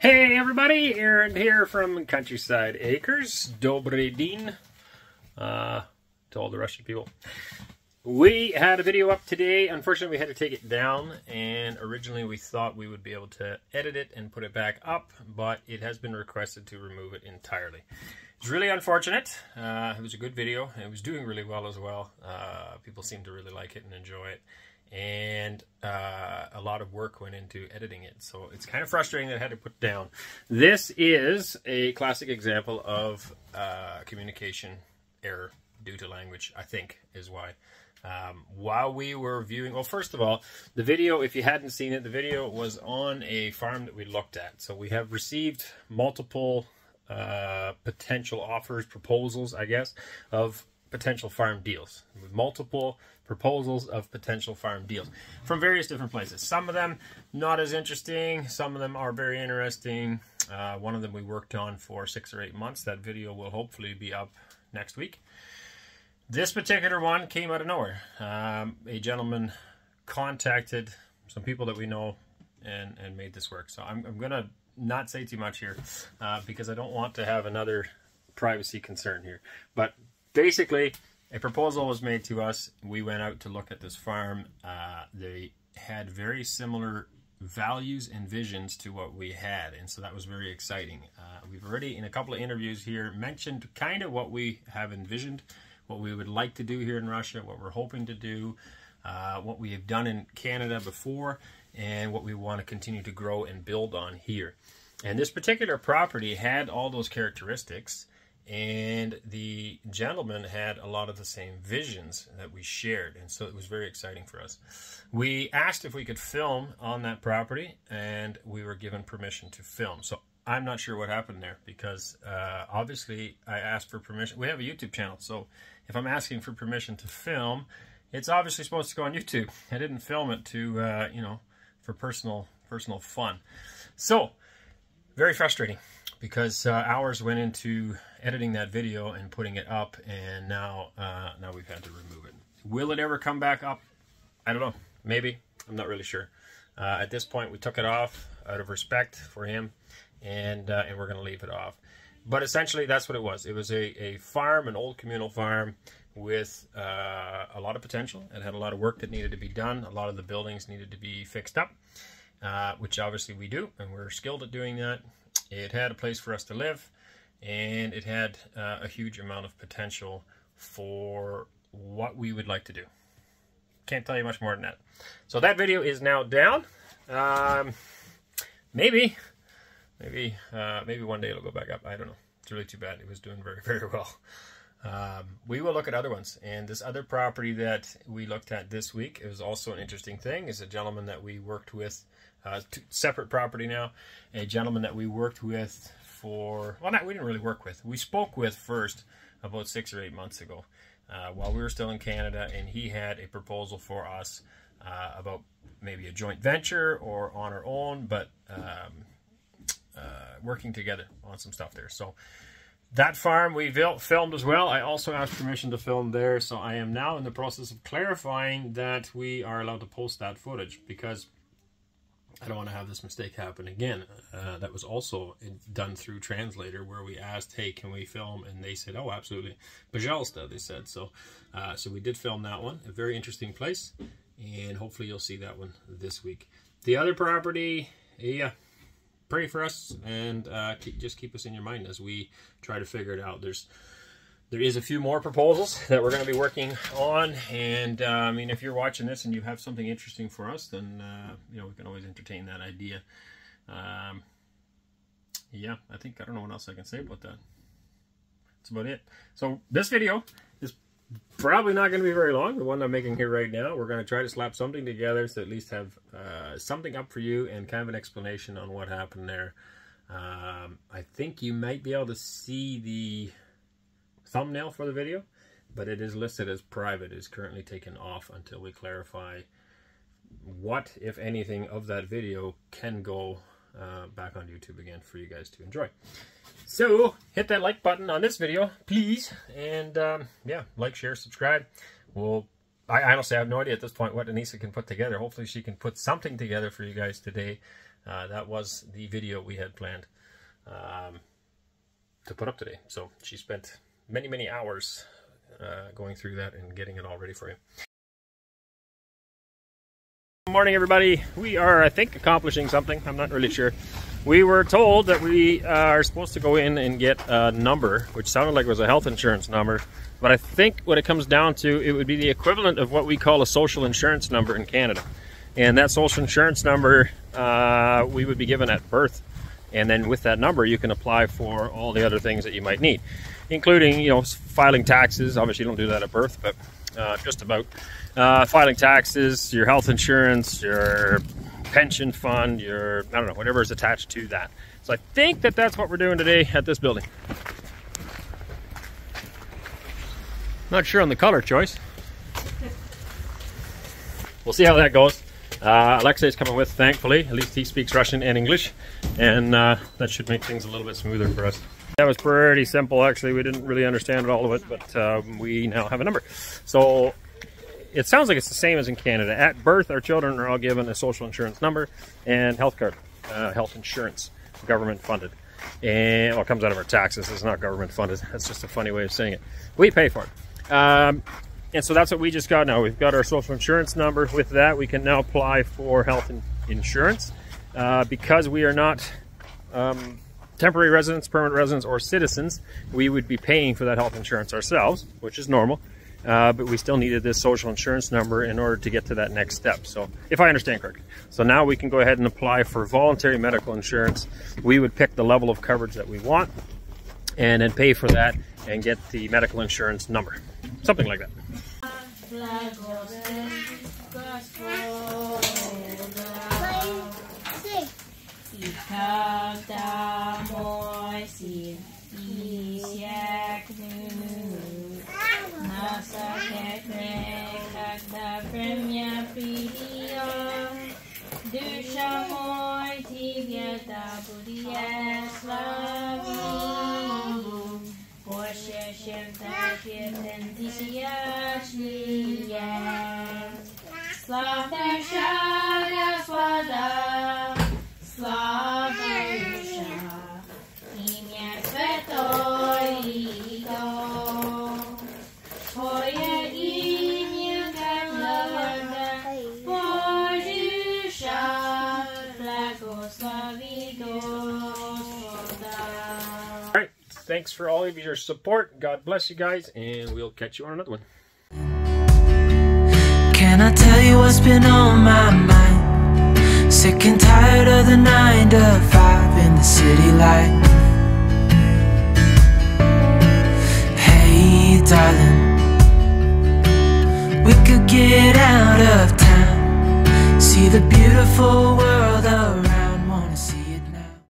Hey everybody, Arend here from Countryside Acres. Dobry din to all the Russian people. We had a video up today. Unfortunately, we had to take it down, and originally we thought we would be able to edit it and put it back up, but it has been requested to remove it entirely. It's really unfortunate. It was a good video. It was doing really well as well. People seemed to really like it and enjoy it. And a lot of work went into editing it, so it's kind of frustrating that I had to put it down. This is a classic example of communication error due to language, I think, is why. While we were viewing, well, first of all, the video, if you hadn't seen it, the video was on a farm that we looked at. So we have received multiple potential offers, proposals, I guess, of potential farm deals, with multiple proposals of potential farm deals from various different places. Some of them not as interesting, some of them are very interesting. One of them we worked on for 6 or 8 months. That video will hopefully be up next week. This particular one came out of nowhere. A gentleman contacted some people that we know and made this work. So I'm gonna not say too much here because I don't want to have another privacy concern here, but basically, a proposal was made to us. We went out to look at this farm. They had very similar values and visions to what we had, and so that was very exciting. We've already, in a couple of interviews here, mentioned kind of what we have envisioned, what we would like to do here in Russia, what we're hoping to do, what we have done in Canada before, and what we want to continue to grow and build on here. And this particular property had all those characteristics, and the gentleman had a lot of the same visions that we shared, and so it was very exciting for us. We asked if we could film on that property, and we were given permission to film. So I'm not sure what happened there, because obviously I asked for permission. We have a YouTube channel, so if I'm asking for permission to film, it's obviously supposed to go on YouTube. I didn't film it to you know, for personal fun. So very frustrating, because hours went into editing that video and putting it up, and now we've had to remove it. Will it ever come back up? I don't know. Maybe. I'm not really sure. At this point, we took it off out of respect for him, and we're going to leave it off. But essentially, that's what it was. It was a farm, an old communal farm with a lot of potential. It had a lot of work that needed to be done. A lot of the buildings needed to be fixed up, which obviously we do, and we're skilled at doing that. It had a place for us to live, and it had a huge amount of potential for what we would like to do. Can't tell you much more than that. So that video is now down. Maybe one day it'll go back up. I don't know. It's really too bad. It was doing very, very well. We will look at other ones. And this other property that we looked at this week, it was also an interesting thing. Is a gentleman that we worked with, separate property now, a gentleman that we worked with for, well, we didn't really work with. We spoke with first about 6 or 8 months ago while we were still in Canada, and he had a proposal for us about maybe a joint venture or on our own, but working together on some stuff there. So that farm we filmed as well. I also asked permission to film there, so I am now in the process of clarifying that we are allowed to post that footage, because I don't want to have this mistake happen again. That was also done through Translator, where we asked, hey, can we film? And they said, oh, absolutely. Пожалуйста, they said. So so we did film that one. A very interesting place. And hopefully you'll see that one this week. The other property, yeah, pray for us, and just keep us in your mind as we try to figure it out. There is a few more proposals that we're going to be working on, and I mean, if you're watching this and you have something interesting for us, then you know, we can always entertain that idea. Yeah, I don't know what else I can say about that. That's about it. So this video is probably not going to be very long. The one I'm making here right now, we're going to try to slap something together to at least have something up for you and kind of an explanation on what happened there. I think you might be able to see the thumbnail for the video, but it is listed as private. It is currently taken off until we clarify what, if anything, of that video can go back on YouTube again for you guys to enjoy. So hit that like button on this video, please, and yeah, like, share, subscribe. I honestly have no idea at this point what Anneesa can put together. Hopefully she can put something together for you guys today that was the video we had planned to put up today. So she spent many hours going through that and getting it all ready for you. Good morning, everybody. We are, I think, accomplishing something. I'm not really sure. We were told that we are supposed to go in and get a number, which sounded like it was a health insurance number, but I think what it comes down to, it would be the equivalent of what we call a social insurance number in Canada. And that social insurance number we would be given at birth, and then with that number you can apply for all the other things that you might need, including, you know, filing taxes. Obviously you don't do that at birth, but just about filing taxes, your health insurance, your pension fund, your, I don't know, whatever is attached to that. So I think that that's what we're doing today at this building. Not sure on the color choice. We'll see how that goes. Alexei is coming with, thankfully. At least he speaks Russian and English, and that should make things a little bit smoother for us. That was pretty simple, actually. We didn't really understand all of it, but we now have a number. So it sounds like it's the same as in Canada. At birth, our children are all given a social insurance number and health card, health insurance, government funded. And well, it comes out of our taxes. It's not government funded. That's just a funny way of saying it. We pay for it. And so that's what we just got now. We've got our social insurance number. With that, we can now apply for health insurance. Because we are not temporary residents, permanent residents, or citizens, we would be paying for that health insurance ourselves, which is normal. But we still needed this social insurance number in order to get to that next step. So, if I understand correctly. So now we can go ahead and apply for voluntary medical insurance. We would pick the level of coverage that we want, and then pay for that and get the medical insurance number. Something like that. Alright, thanks for all of your support. God bless you guys, and we'll catch you on another one. Can I tell you what's been on my mind? Sick and tired of the 9 to 5 in the city life. Hey darling, we could get out of town, see the beautiful world around, wanna see